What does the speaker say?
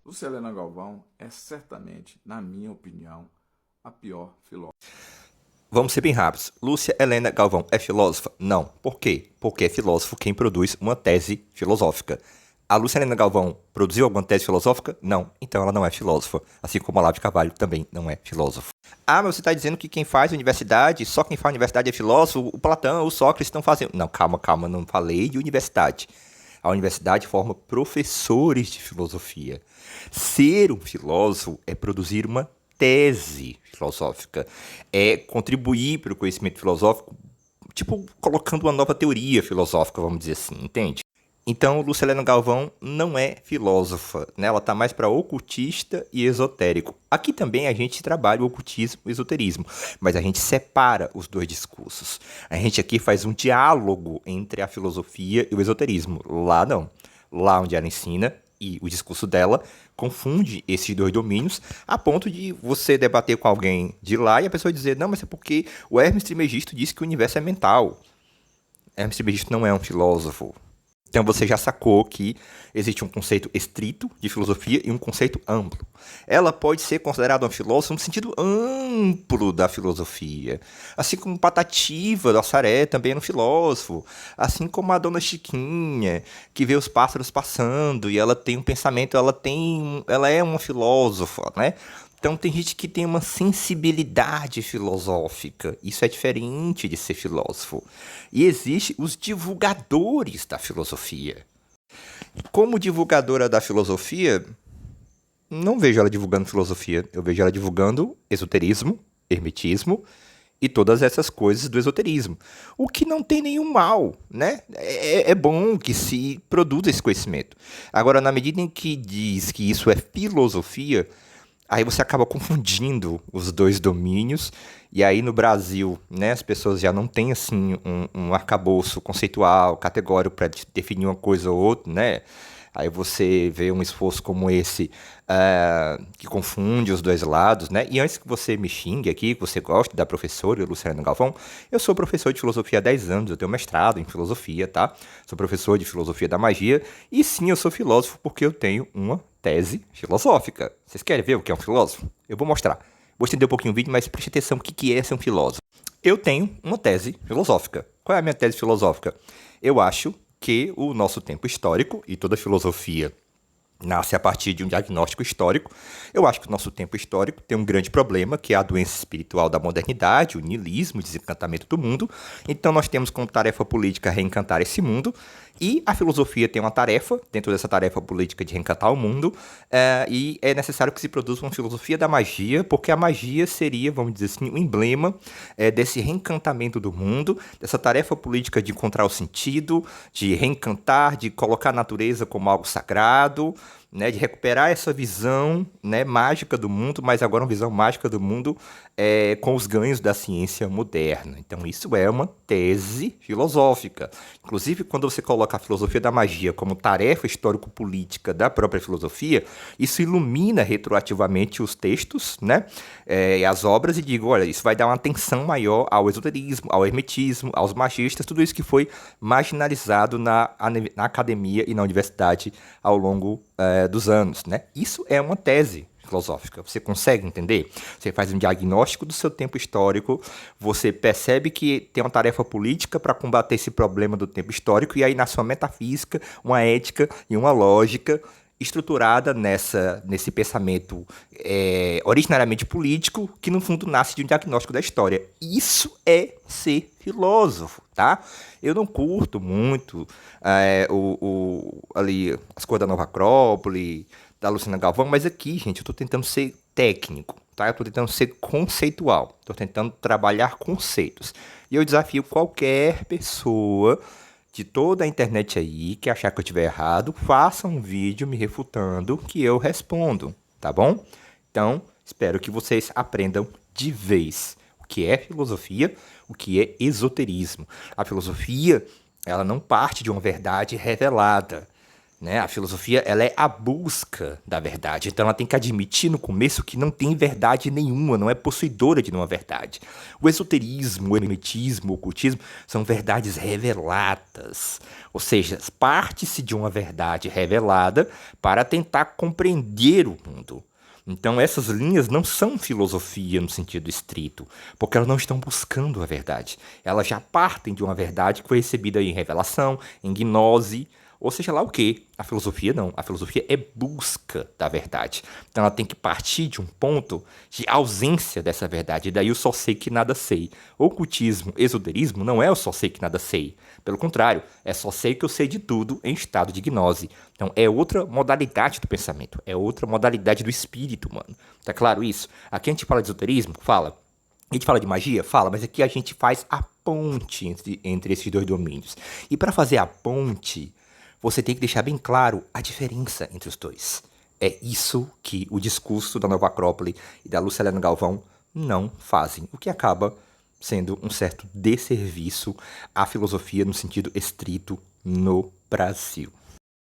Lúcia Helena Galvão é certamente, na minha opinião, a pior filósofa. Vamos ser bem rápidos. Lúcia Helena Galvão é filósofa? Não. Por quê? Porque é filósofo quem produz uma tese filosófica. A Lúcia Helena Galvão produziu alguma tese filosófica? Não. Então ela não é filósofa. Assim como a Olavo de Carvalho também não é filósofo. Ah, mas você está dizendo que quem faz universidade, só quem faz universidade é filósofo? O Platão, o Sócrates estão fazendo. Não, calma, calma, não falei de universidade. A universidade forma professores de filosofia. Ser um filósofo é produzir uma tese filosófica, é contribuir para o conhecimento filosófico, tipo, colocando uma nova teoria filosófica, vamos dizer assim, entende? Então, Lucilena Galvão não é filósofa, né? Ela está mais para ocultista e esotérico. Aqui também a gente trabalha o ocultismo e o esoterismo, mas a gente separa os dois discursos. A gente aqui faz um diálogo entre a filosofia e o esoterismo. Lá não. Lá onde ela ensina e o discurso dela confunde esses dois domínios a ponto de você debater com alguém de lá e a pessoa dizer, não, mas é porque o Hermes Trismegisto disse que o universo é mental. Hermes Trismegisto não é um filósofo. Então você já sacou que existe um conceito estrito de filosofia e um conceito amplo. Ela pode ser considerada uma filósofa no sentido amplo da filosofia. Assim como Patativa do Assaré também é um filósofo. Assim como a Dona Chiquinha, que vê os pássaros passando e ela tem um pensamento, ela é uma filósofa, né? Então tem gente que tem uma sensibilidade filosófica. Isso é diferente de ser filósofo. E existe os divulgadores da filosofia. Como divulgadora da filosofia, não vejo ela divulgando filosofia. Eu vejo ela divulgando esoterismo, hermetismo e todas essas coisas do esoterismo. O que não tem nenhum mal, né? É bom que se produza esse conhecimento. Agora, na medida em que diz que isso é filosofia, aí você acaba confundindo os dois domínios. E aí no Brasil, né, as pessoas já não têm assim um arcabouço conceitual, categórico para definir uma coisa ou outra, né? Aí você vê um esforço como esse que confunde os dois lados, né? E antes que você me xingue aqui, que você goste da professora Luciana Galvão, eu sou professor de filosofia há 10 anos, eu tenho mestrado em filosofia, tá? Sou professor de filosofia da magia e sim, eu sou filósofo porque eu tenho uma tese filosófica. Vocês querem ver o que é um filósofo? Eu vou mostrar. Vou estender um pouquinho o vídeo, mas preste atenção no que é ser um filósofo. Eu tenho uma tese filosófica. Qual é a minha tese filosófica? Eu acho que o nosso tempo histórico e toda filosofia nasce a partir de um diagnóstico histórico. Eu acho que o nosso tempo histórico tem um grande problema, que é a doença espiritual da modernidade, o niilismo, o desencantamento do mundo. Então nós temos como tarefa política reencantar esse mundo. E a filosofia tem uma tarefa, dentro dessa tarefa política de reencantar o mundo, e é necessário que se produza uma filosofia da magia, porque a magia seria, vamos dizer assim, um emblema desse reencantamento do mundo, dessa tarefa política de encontrar o sentido, de reencantar, de colocar a natureza como algo sagrado, né, de recuperar essa visão, né, mágica do mundo, mas agora uma visão mágica do mundo com os ganhos da ciência moderna. Então isso é uma tese filosófica. Inclusive, quando você coloca a filosofia da magia como tarefa histórico-política da própria filosofia, isso ilumina retroativamente os textos, né, e as obras e digo, olha, isso vai dar uma atenção maior ao esoterismo, ao hermetismo, aos magistas, tudo isso que foi marginalizado na academia e na universidade ao longo dos anos, né? Isso é uma tese filosófica. Você consegue entender? Você faz um diagnóstico do seu tempo histórico, você percebe que tem uma tarefa política para combater esse problema do tempo histórico, e aí na sua metafísica, uma ética e uma lógica estruturada nesse pensamento originariamente político, que no fundo nasce de um diagnóstico da história. Isso é ser filósofo, tá? Eu não curto muito ali as coisas da Nova Acrópole, da Luciana Galvão, mas aqui, gente, eu tô tentando ser técnico, tá? Eu tô tentando ser conceitual, tô tentando trabalhar conceitos. E eu desafio qualquer pessoa de toda a internet aí que achar que eu estiver errado, faça um vídeo me refutando que eu respondo, tá bom? Então, espero que vocês aprendam de vez o que é filosofia, o que é esoterismo. A filosofia, ela não parte de uma verdade revelada, né? A filosofia, ela é a busca da verdade. Então ela tem que admitir no começo que não tem verdade nenhuma, não é possuidora de nenhuma verdade. O esoterismo, o hermetismo, o ocultismo são verdades reveladas. Ou seja, parte-se de uma verdade revelada para tentar compreender o mundo. Então essas linhas não são filosofia no sentido estrito, porque elas não estão buscando a verdade. Elas já partem de uma verdade que foi recebida em revelação, em gnose, ou seja lá o que. A filosofia não. A filosofia é busca da verdade. Então ela tem que partir de um ponto de ausência dessa verdade. E daí eu só sei que nada sei. Ocultismo, esoterismo não é eu só sei que nada sei. Pelo contrário, é só sei que eu sei de tudo em estado de gnose. Então é outra modalidade do pensamento. É outra modalidade do espírito, mano. Tá claro isso? Aqui a gente fala de esoterismo? Fala. A gente fala de magia? Fala, mas aqui a gente faz a ponte entre esses dois domínios. E para fazer a ponte, você tem que deixar bem claro a diferença entre os dois. É isso que o discurso da Nova Acrópole e da Lúcia Helena Galvão não fazem, o que acaba sendo um certo desserviço à filosofia no sentido estrito no Brasil.